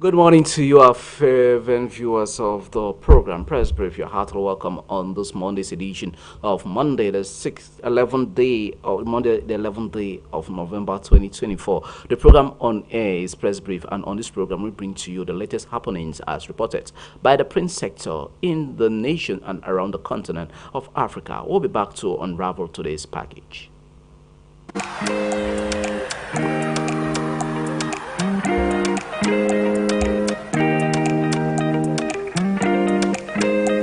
Good morning to you, our fervent viewers of the program. Press Brief, you're heartily welcome on this Monday's edition of Monday, the 11th day of Monday, the 11th day of November 2024. The program on air is Press Brief, and on this program, we bring to you the latest happenings as reported by the print sector in the nation and around the continent of Africa. We'll be back to unravel today's package.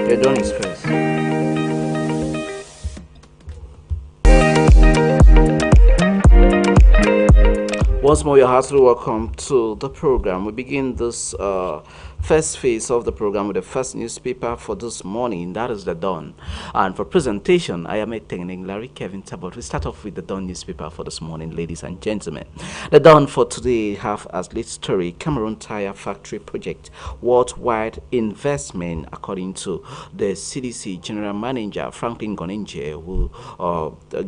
You're doing this first. Once more, you're heartily welcome to the program. We begin this first phase of the program with the first newspaper for this morning. That is the Dawn. And for presentation, I am attending Larry Kevin Tabot. We start off with the Dawn newspaper for this morning, ladies and gentlemen. The Dawn for today have as lead story Cameroon Tire Factory Project, worldwide investment, according to the CDC General Manager Franklin Gonenje, who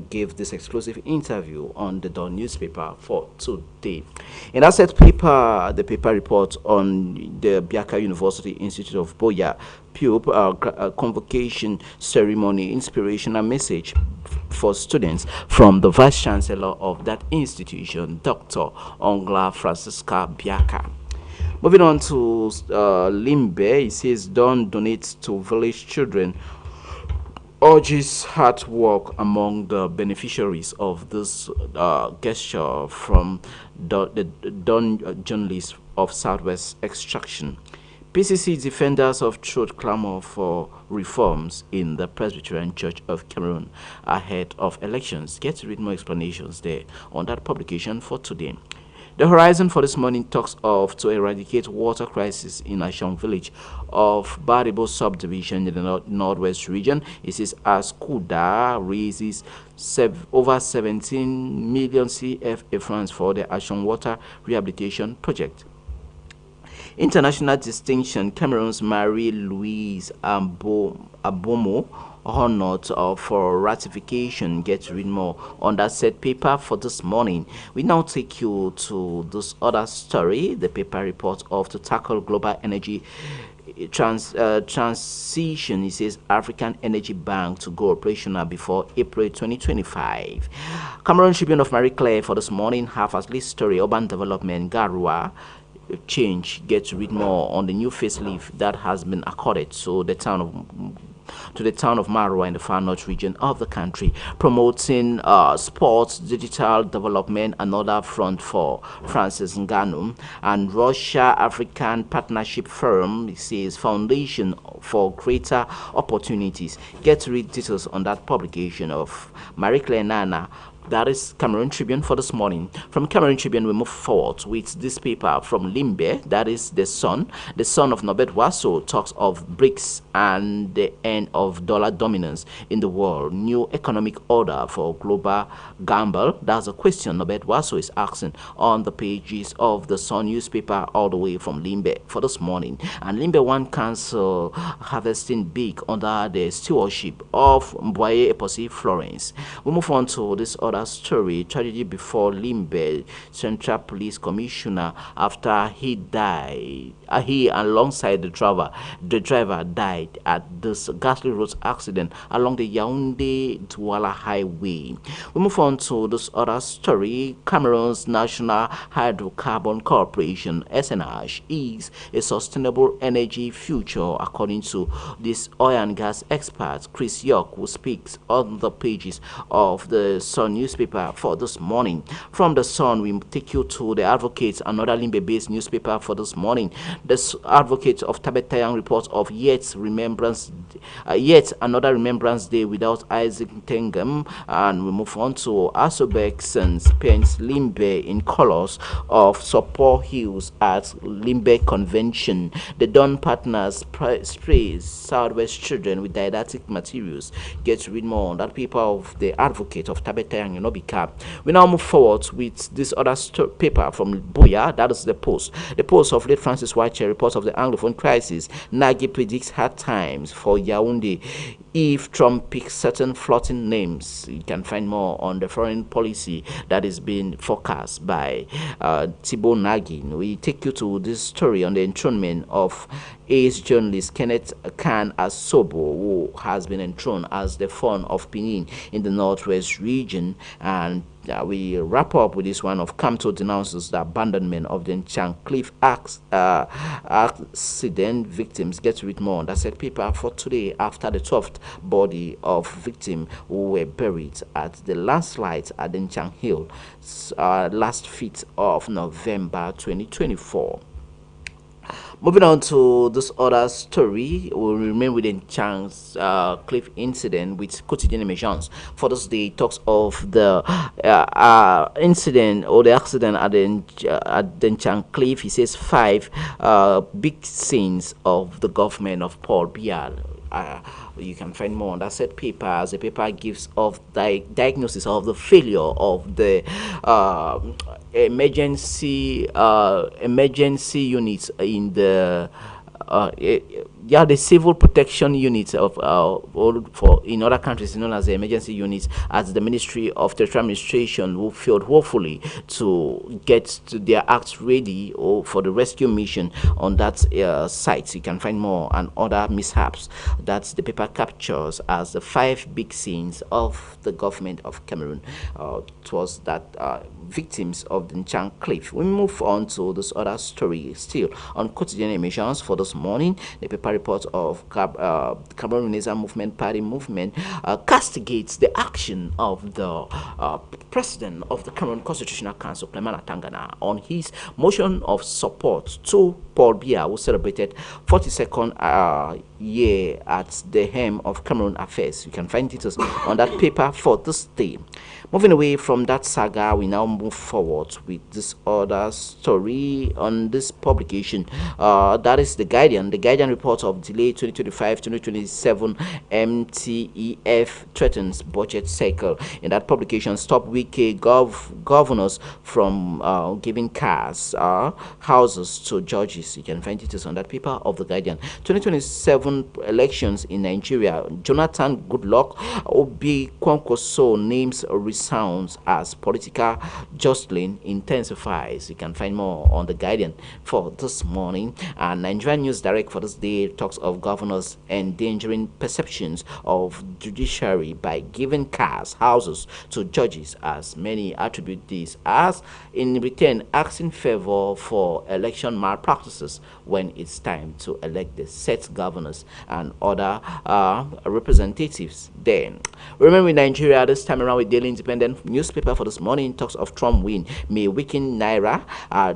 gave this exclusive interview on the Dawn newspaper for today. In that set paper, the paper reports on the Biaka University Institute of Boya PUB convocation ceremony, inspirational message for students from the Vice Chancellor of that institution, Dr. Ongla Francisca Biaka. Moving on to Limbe, it says, Don't donate to village children, urges hard work among the beneficiaries of this gesture from the Don journalist of Southwest Extraction. PCC defenders of truth clamor for reforms in the Presbyterian Church of Cameroon ahead of elections. Get to read more explanations there on that publication for today. The horizon for this morning talks of to eradicate water crisis in Ashong village of Baribo subdivision in the northwest region. It says as Kuda raises over 17 million CFA francs for the Ashong water rehabilitation project. International distinction, Cameroon's Marie-Louise Abomo honored for ratification. Get to read more on that said paper for this morning. We now take you to this other story, the paper report of to tackle global energy transition. It says African Energy Bank to go operational before April 2025. Cameroon Tribune of Marie Claire for this morning have as lead story urban development Garua change. Get to read more on the new facelift that has been accorded to the town of Marwa in the far north region of the country, promoting sports, digital development, another front for Francis Ngannou. And Russia African Partnership Firm, it says Foundation for Greater Opportunities. Get to read details on that publication of Marie Claire Nana. That is Cameroon Tribune for this morning. From Cameroon Tribune, we move forward with this paper from Limbe. That is the son of Norbert Wasso, talks of BRICS and the end of dollar dominance in the world. New economic order for global gamble. That's a question Norbert Wasso is asking on the pages of the Sun newspaper all the way from Limbe for this morning. And Limbe One Council harvesting big under the stewardship of Mboye Eposi Florence. We move on to this other story, tragedy before Limbe Central Police Commissioner after he died. He alongside the driver died at this ghastly road accident along the Yaoundé-Douala Highway. We move on to this other story. Cameroon's National Hydrocarbon Corporation (SNH) is a sustainable energy future, according to this oil and gas expert Chris York, who speaks on the pages of the Sun newspaper for this morning. From the Sun, we take you to the Advocate, another Limbe-based newspaper for this morning. The Advocate of Tabetayang reports of yet another remembrance day without Isaac Tengam. And we move on to Asobexons paints Limbe in colors of Support Hills at Limbe Convention. The Dawn Partners sprays Southwest children with didactic materials. Get to read more on that paper of the Advocate of Tabetayang can not be capped. We now move forward with this other paper from Buya, that is the Post. The Post of late Francis Wache reports of the Anglophone crisis. Nagy predicts hard times for Yaoundé if Trump picks certain floating names. You can find more on the foreign policy that is being forecast by Thibault Nagy. We take you to this story on the enthronement of ace journalist Kenneth Khan Asobo, who has been enthroned as the fawn of Benin in the northwest region. And we wrap up with this one of Kamto denounces the abandonment of the Nchang Cliff accident victims. Get to read more on that said paper for today after the 12th body of victims who were buried at the landslide at the Nchang Hill last 5th of November 2024. Moving on to this other story, we'll remain within Chang's cliff incident with quotidian emissions. For this day, talks of the incident or the accident at the Chang cliff. He says 5 big sins of the government of Paul Biya. You can find more on that said paper as the paper gives of diagnosis of the failure of the emergency units in the the civil protection units of for in other countries known as the emergency units at the Ministry of Territorial Administration, who failed woefully to get to their acts ready or for the rescue mission on that site. You can find more and other mishaps that the paper captures as the 5 big sins of the government of Cameroon. It was that victims of the Nchang Cliff. We move on to this other story still on quotidian emissions for this morning. The paper report of Cameroon Renaissance Movement Party movement castigates the action of the president of the Cameroon Constitutional Council, Clement Atangana, on his motion of support to Paul Biya, who celebrated 42nd year at the helm of Cameroon affairs. You can find details on that paper for this day. Moving away from that saga, we now move forward with this other story on this publication. That is The Guardian. The Guardian report of delay 2025-2027 MTEF threatens budget cycle. In that publication, stop Wike governors from giving cars, houses to judges. You can find details on that paper of The Guardian. 2027 elections in Nigeria. Jonathan Goodluck Obi Kwankwaso names sounds as political jostling intensifies. You can find more on The Guardian for this morning. And Nigerian News Direct for this day talks of governors endangering perceptions of judiciary by giving cars, houses to judges, as many attribute this as in return asking favor for election malpractices when it's time to elect the set governors and other representatives. Then remember, in Nigeria this time around with Daily Independent newspaper for this morning talks of Trump win may weaken Naira,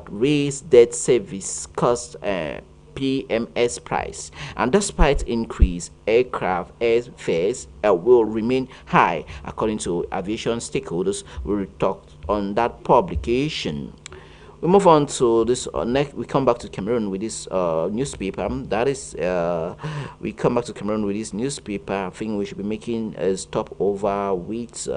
raise debt service cost PMS price, and despite increase aircraft airfares will remain high according to aviation stakeholders. We talked on that publication. We move on to this next. We come back to Cameroon with this newspaper. That is, we come back to Cameroon with this newspaper. I think we should be making a stopover with.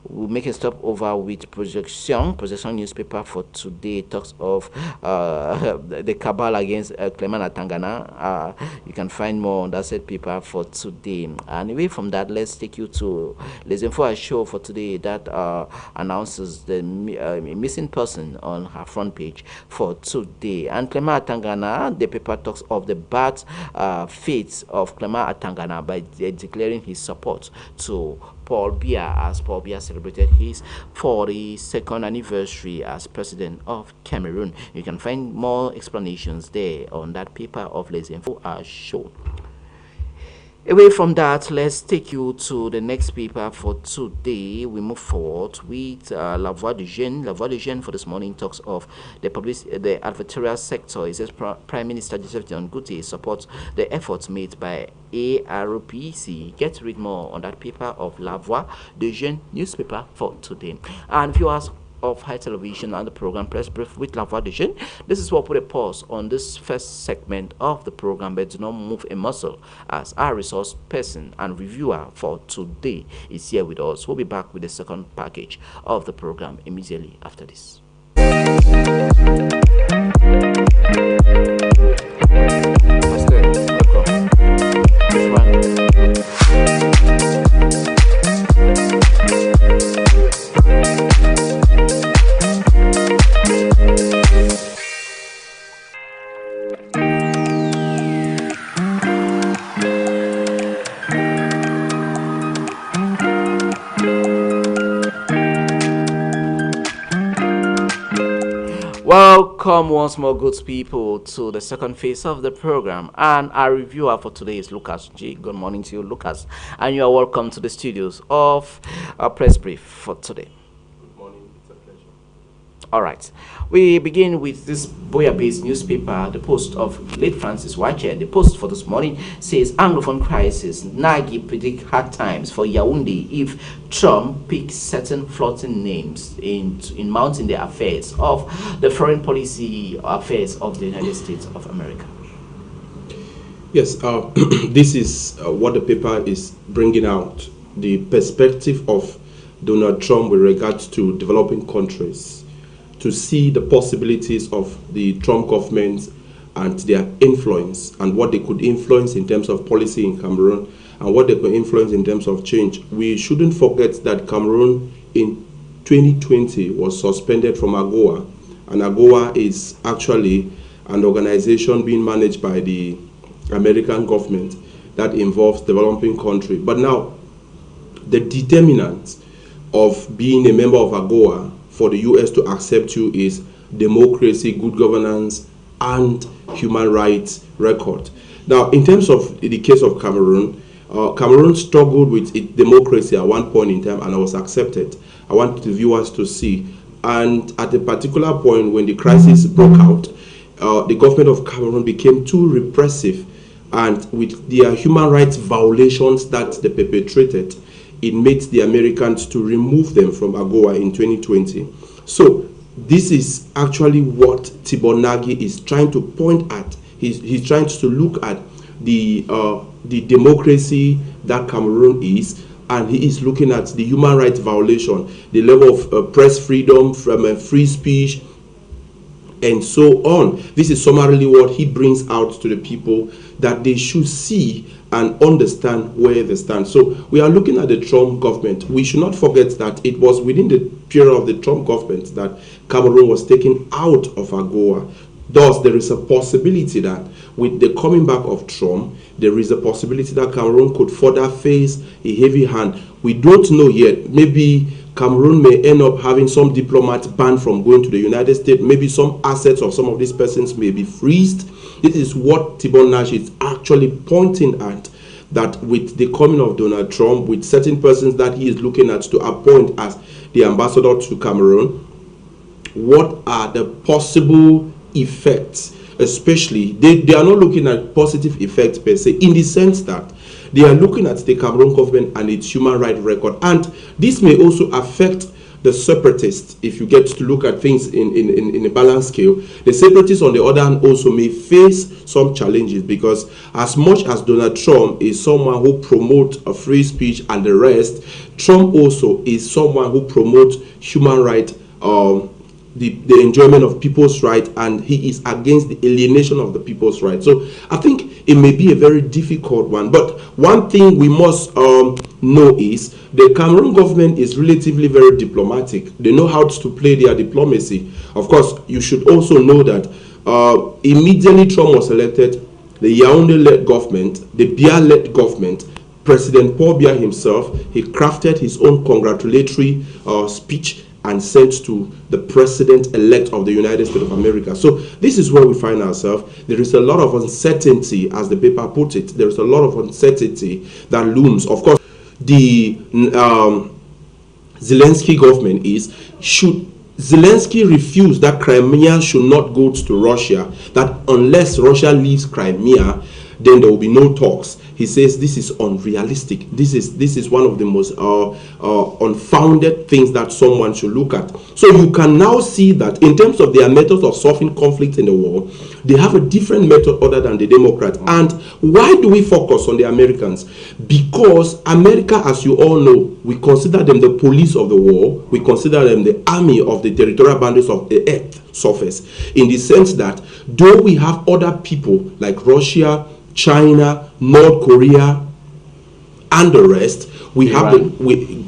We'll make a stop over with Projection newspaper for today. Talks of the cabal against Clement Atangana. You can find more on that said paper for today. And away from that, let's take you to Les Infos show for today that announces the missing person on her front page for today. And Clement Atangana, the paper talks of the bad fate of Clement Atangana by declaring his support to Paul Biya, as Paul Biya celebrated his 42nd anniversary as president of Cameroon. You can find more explanations there on that paper of Les Infos show. Away from that, let's take you to the next paper for today. We move forward with La Voix des Jeunes. La Voix des Jeunes for this morning talks of the advertorial sector. It says Prime Minister Joseph Dion Gouté supports the efforts made by ARPC. Get to read more on that paper of La Voix des Jeunes newspaper for today. And viewers, of High Television and the program Press Brief with Lavadishin. This is what put a pause on this first segment of the program, but do not move a muscle, as our resource person and reviewer for today is here with us. We'll be back with the second package of the program immediately after this. Welcome once more, good people, to the second phase of the program. And our reviewer for today is Lucas G. Good morning to you, Lucas. And you are welcome to the studios of Press Brief for today. Good morning, it's a pleasure. All right. We begin with this Boya-based newspaper, the post of late Francis Wache. The post for this morning says Anglophone crisis, Nagy predict hard times for Yaoundé if Trump picks certain floating names in mounting the affairs of the foreign policy affairs of the United States of America. Yes, this is what the paper is bringing out, the perspective of Donald Trump with regards to developing countries, to see the possibilities of the Trump government and their influence and what they could influence in terms of policy in Cameroon and what they could influence in terms of change. We shouldn't forget that Cameroon in 2020 was suspended from AGOA, and AGOA is actually an organization being managed by the American government that involves developing country. But now, the determinant of being a member of AGOA for the US to accept you is democracy, good governance, and human rights record. Now, in terms of the case of Cameroon, Cameroon struggled with its democracy at one point in time and was accepted. I want the viewers to see. And at a particular point when the crisis broke out, the government of Cameroon became too repressive, and with their human rights violations that they perpetrated, it made the Americans to remove them from AGOA in 2020. So this is actually what Tibor Nagy is trying to point at. He's trying to look at the democracy that Cameroon is, and he is looking at the human rights violation, the level of press freedom, from free speech, and so on. This is summarily what he brings out to the people, that they should see and understand where they stand. So we are looking at the Trump government. We should not forget that it was within the period of the Trump government that Cameroon was taken out of AGOA. Thus, there is a possibility that with the coming back of Trump, there is a possibility that Cameroon could further face a heavy hand. We don't know yet. Maybe Cameroon may end up having some diplomats banned from going to the United States. Maybe some assets of some of these persons may be freezed. This is what Tibor Nagy is actually pointing at, that with the coming of Donald Trump, with certain persons that he is looking at to appoint as the ambassador to Cameroon, what are the possible effects? Especially, they are not looking at positive effects per se, in the sense that they are looking at the Cameroon government and its human rights record. And this may also affect the separatists, if you get to look at things in a balanced scale. The separatists, on the other hand, also may face some challenges, because as much as Donald Trump is someone who promotes a free speech and the rest, Trump also is someone who promotes human rights, the enjoyment of people's rights, and he is against the alienation of the people's rights. So I think it may be a very difficult one. But one thing we must know is the Cameroon government is relatively very diplomatic. They know how to play their diplomacy. Of course, you should also know that immediately Trump was elected, the Yaoundé-led government, the Biya-led government, President Paul Biya himself, he crafted his own congratulatory speech and sent to the president-elect of the United States of America. So this is where we find ourselves. There is a lot of uncertainty, as the paper put it. There is a lot of uncertainty that looms. Of course, the Zelensky government is, should Zelensky refuse that Crimea should not go to Russia, that unless Russia leaves Crimea, then there will be no talks. He says this is unrealistic. This is one of the most unfounded things that someone should look at. So you can now see that in terms of their methods of solving conflicts in the world, they have a different method other than the Democrats. And why do we focus on the Americans? Because America, as you all know, we consider them the police of the world. We consider them the army of the territorial boundaries of the earth surface, in the sense that though we have other people like Russia, China, North Korea, and the rest, we have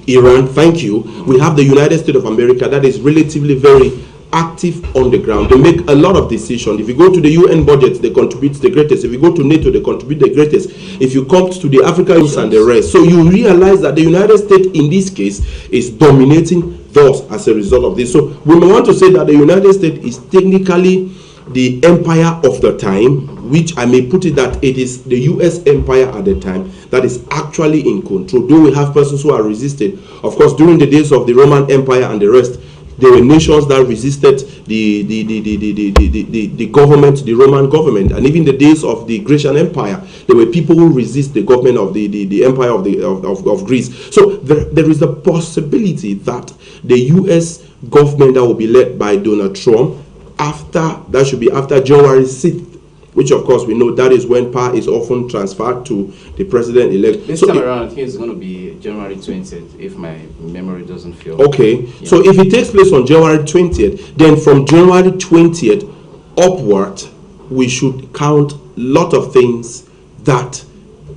Iran, thank you. We have the United States of America that is relatively very active on the ground. They make a lot of decisions. If you go to the UN budget, they contribute the greatest. If you go to NATO, they contribute the greatest. If you come to the African Union and the rest. So you realize that the United States in this case is dominating thus as a result of this. So we may want to say that the United States is technically the empire of the time, which I may put it that it is the US empire at the time that is actually in control. Though we have persons who are resisted. Of course, during the days of the Roman Empire and the rest, there were nations that resisted the government, the Roman government, and even the days of the Grecian Empire, there were people who resist the government of the empire of Greece. So there is a possibility that the U.S. government that will be led by Donald Trump should be after January 6th, which of course we know that is when power is often transferred to the president-elect. This time around, I think it's going to be January 20th, if my memory doesn't fail. Okay, yeah. So if it takes place on January 20th, then from January 20th upward, we should count a lot of things that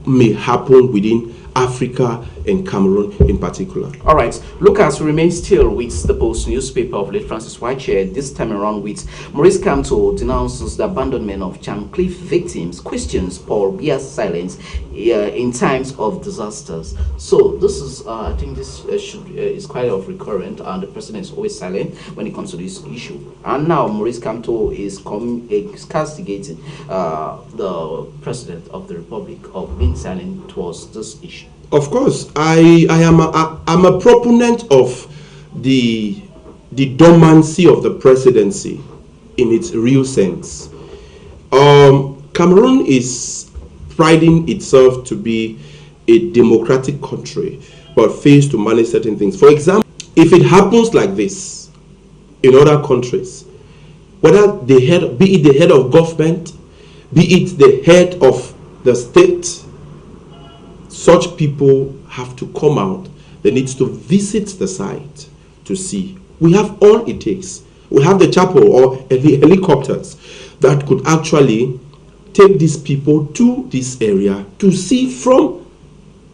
may happen within Africa and Cameroon in particular. All right, Lucas remains still with the Post newspaper of late Francis Whitechair, this time around with Maurice Kamto denounces the abandonment of Chancliffe victims, questions Paul Biya's silence in times of disasters. So this is, I think this is quite of recurrent, and the president is always silent when it comes to this issue. And now Maurice Kamto is castigating the president of the Republic of being silent towards this issue. Of course, I'm a proponent of the dormancy of the presidency in its real sense. Cameroon is priding itself to be a democratic country, but fails to manage certain things. For example, if it happens like this in other countries, whether be it the head of government, be it the head of the state, such people have to come out. They need to visit the site to see. We have all it takes. We have the chapel or the helicopters that could actually take these people to this area to see from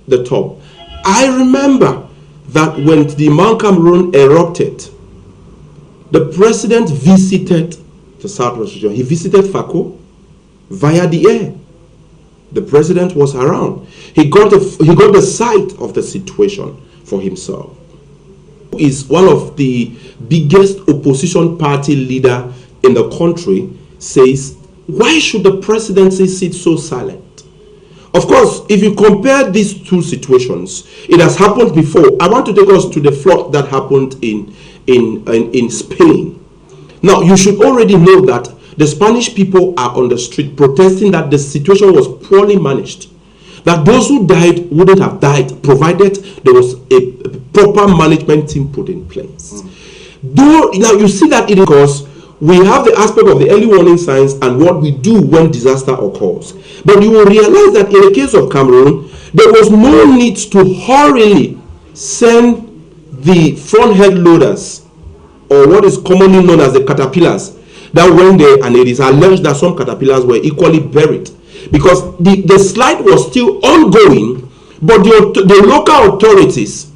the top. I remember that when the Mount Cameroon erupted, the president visited the Southwest region. He visited Fako via the air. The president was around. He got the sight of the situation for himself. He is one of the biggest opposition party leader in the country, says, why should the presidency sit so silent? Of course, if you compare these two situations, it has happened before. I want to take us to the flood that happened in Spain. Now, you should already know that the Spanish people are on the street protesting that the situation was poorly managed. That those who died wouldn't have died provided there was a proper management team put in place. Though now you see that it is because we have the aspect of the early warning signs and what we do when disaster occurs. But you will realize that in the case of Cameroon, there was no need to hurriedly send the front head loaders, or what is commonly known as the caterpillars, that went there, and it is alleged that some caterpillars were equally buried because the slide was still ongoing, but the local authorities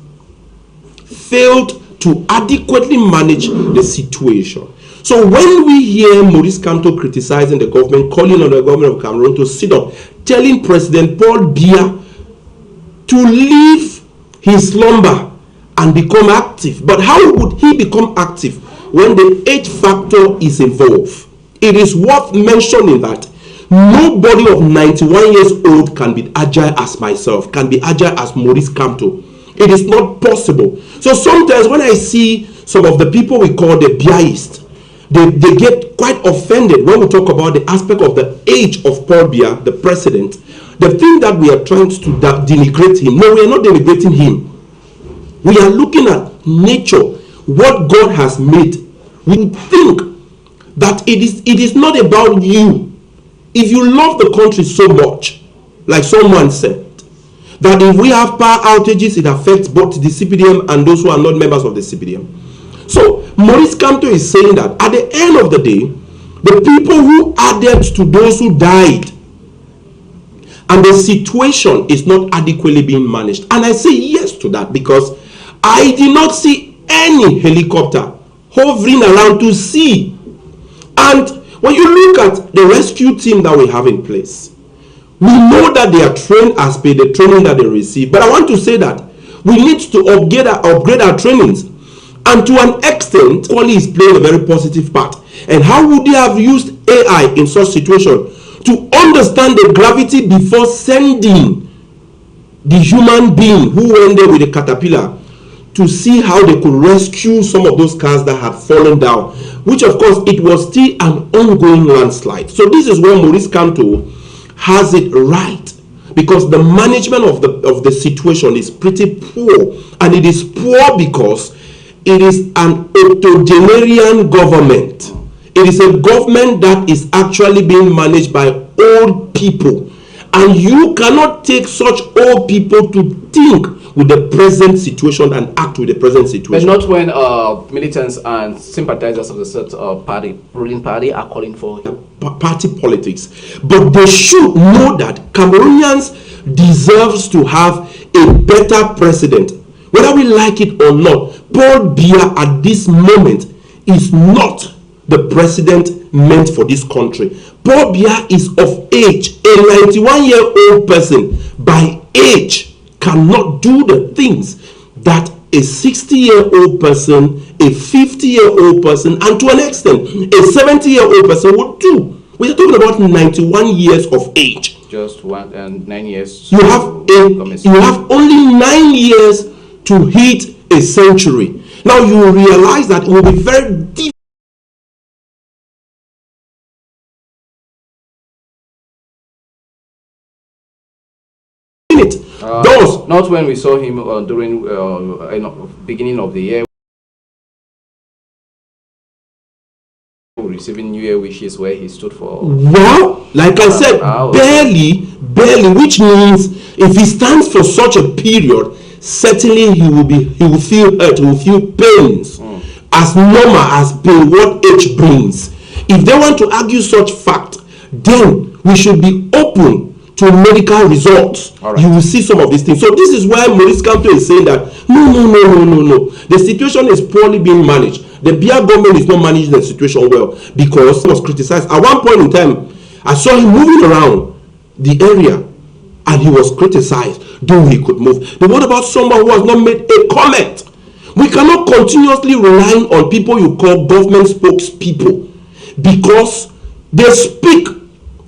failed to adequately manage the situation. So when we hear Maurice Kamto criticizing the government, calling on the government of Cameroon to sit up, telling President Paul Biya to leave his slumber and become active, but how would he become active when the age factor is involved? It is worth mentioning that nobody of 91 years old can be agile as myself, can be agile as Maurice Kamto. It is not possible. So sometimes when I see some of the people we call the Biaists, they get quite offended when we talk about the aspect of the age of Paul Biya, the president. The thing that we are trying to denigrate him. No, we are not denigrating him. We are looking at nature, what God has made. We think that it is not about you. If you love the country so much, like someone said, that if we have power outages, it affects both the CPDM and those who are not members of the CPDM. So Maurice Kamto is saying that at the end of the day, the people who added to those who died, and the situation is not adequately being managed. And I say yes to that, because I did not see any helicopter hovering around to see. And when you look at the rescue team that we have in place, we know that they are trained as per the training that they receive. But I want to say that we need to upgrade our trainings. And to an extent, Kwali is playing a very positive part. And how would they have used AI in such situation to understand the gravity before sending the human being who went there with the caterpillar to see how they could rescue some of those cars that had fallen down, which of course it was still an ongoing landslide. So this is where Maurice Kamto has it right, because the management of the situation is pretty poor, and it is poor because it is an octogenarian government. It is a government that is actually being managed by old people, and you cannot take such old people to think with the present situation and act with the present situation. But not when militants and sympathizers of the said ruling party are calling for party politics. But they should know that Cameroonians deserves to have a better president. Whether we like it or not, Paul Biya at this moment is not the president meant for this country. Paul Biya is of age. A 91-year-old person by age cannot do the things that a 60-year-old person, a 50-year-old person, and to an extent, a 70-year-old person would do. We are talking about 91 years of age. Just 1 and 9 years. You have only 9 years to hit a century. Now you will realize that it will be very difficult. Not when we saw him during beginning of the year, receiving New Year wishes, where he stood for. Well, like I said, barely, which means if he stands for such a period, certainly he will feel hurt, he will feel pains, as normal as pain what age brings. If they want to argue such fact, then we should be open to medical results. Right. You will see some of these things. So this is why Maurice Kamto is saying that no. The situation is poorly being managed. The Biya government is not managing the situation well, because he was criticized. At one point in time, I saw him moving around the area and he was criticized, though he could move. But what about someone who has not made a comment? We cannot continuously rely on people you call government spokespeople, because they speak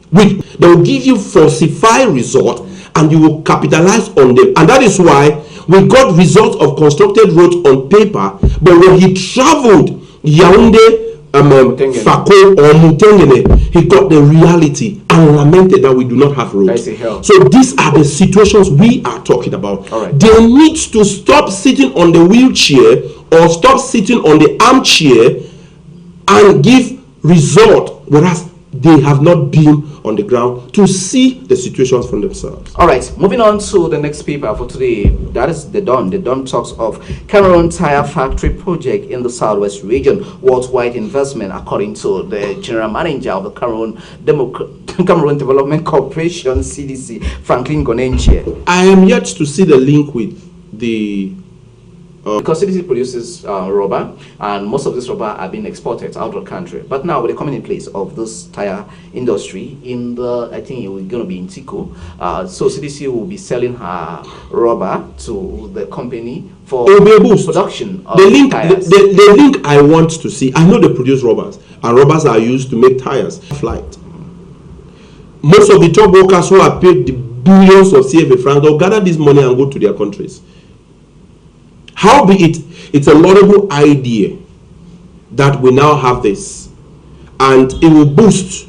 with, they will give you falsified results and you will capitalize on them. And that is why we got results of constructed roads on paper, but when he traveled Yaoundé, Fako or Mutengene, he got the reality and lamented that we do not have roads. So these are the situations we are talking about. Right. They need to stop sitting on the wheelchair or stop sitting on the armchair and give result, whereas they have not been on the ground to see the situations from themselves. All right, moving on to the next paper for today. That is the Dawn. The Dawn talks of Cameroon Tire Factory project in the Southwest region, worldwide investment, according to the general manager of the Cameroon Development Corporation, CDC, Franklin Gonenche. I am yet to see the link with the because CDC produces rubber, and most of this rubber are being exported out of the country. But now with the coming in place of this tire industry in the, I think it was going to be in Tico, so CDC will be selling her rubber to the company for production of tires. The link I want to see, I know they produce rubbers, and rubbers are used to make tires. Flight. Most of the job workers who are paid the billions of CFA francs, they'll gather this money and go to their countries. Howbeit, it's a laudable idea that we now have this. and it will boost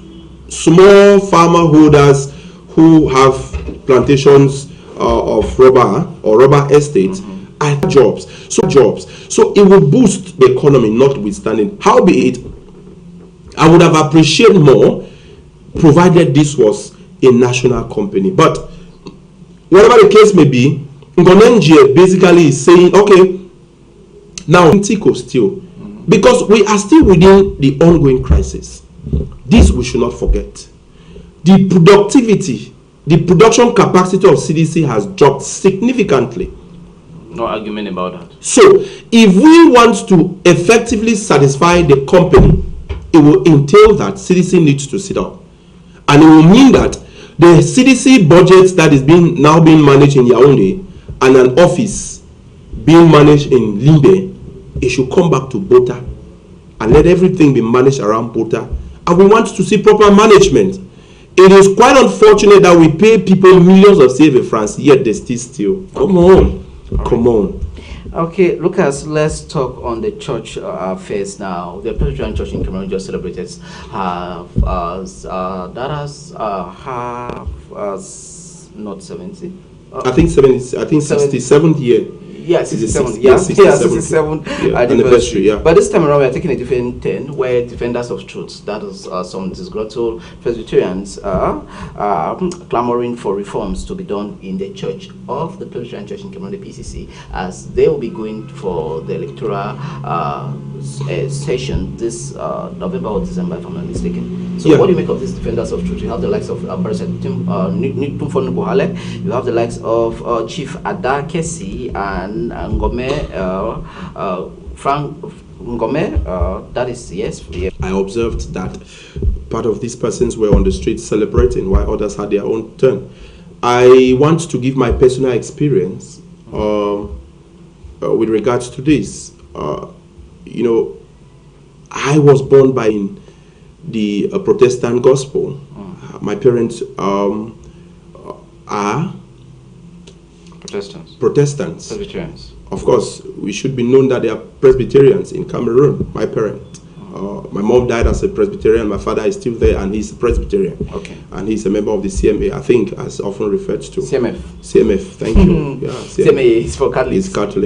small farmer holders who have plantations of rubber or rubber estates and jobs. So it will boost the economy, notwithstanding. Howbeit, I would have appreciated more provided this was a national company. But whatever the case may be, Ngonenjie basically is saying, okay, now Tico still, because we are still within the ongoing crisis. This we should not forget. The productivity, the production capacity of CDC has dropped significantly. No argument about that. So, if we want to effectively satisfy the company, it will entail that CDC needs to sit up. And it will mean that the CDC budget that is now being managed in Yaoundé and an office being managed in Limbe, it should come back to Bota and let everything be managed around Bota. And we want to see proper management. It is quite unfortunate that we pay people millions of CFA francs, yet they still steal. Come on. Come on. Okay, Lucas, let's talk on the church affairs now. The Presbyterian Church in Cameroon just celebrated not 70. I think 67th year. Yeah, 67th. Yeah, 67th anniversary. Yeah. But this time around, we are taking a different turn where defenders of truth, that is some disgruntled Presbyterians, are clamoring for reforms to be done in the church of the Presbyterian Church in Cameroon, the PCC, as they will be going for the electoral session this November or December, if I'm not mistaken. So, what do you make of these defenders of truth? You have the likes of President Tumfonu Buhale, you have the likes of Chief Ada Kesi and Ngome, Frank Ngome, that is, yes. I observed that part of these persons were on the streets celebrating while others had their own turn. I want to give my personal experience with regards to this. You know, I was born by the Protestant gospel. My parents are Protestants. Presbyterians. Of course, we should be known that they are Presbyterians in Cameroon, my parents. My mom died as a Presbyterian, my father is still there and he's a Presbyterian. Okay. And he's a member of the CMA, I think, as often referred to. CMF. CMF, thank you. Yeah, CMA is for Catholics. It's Catholic.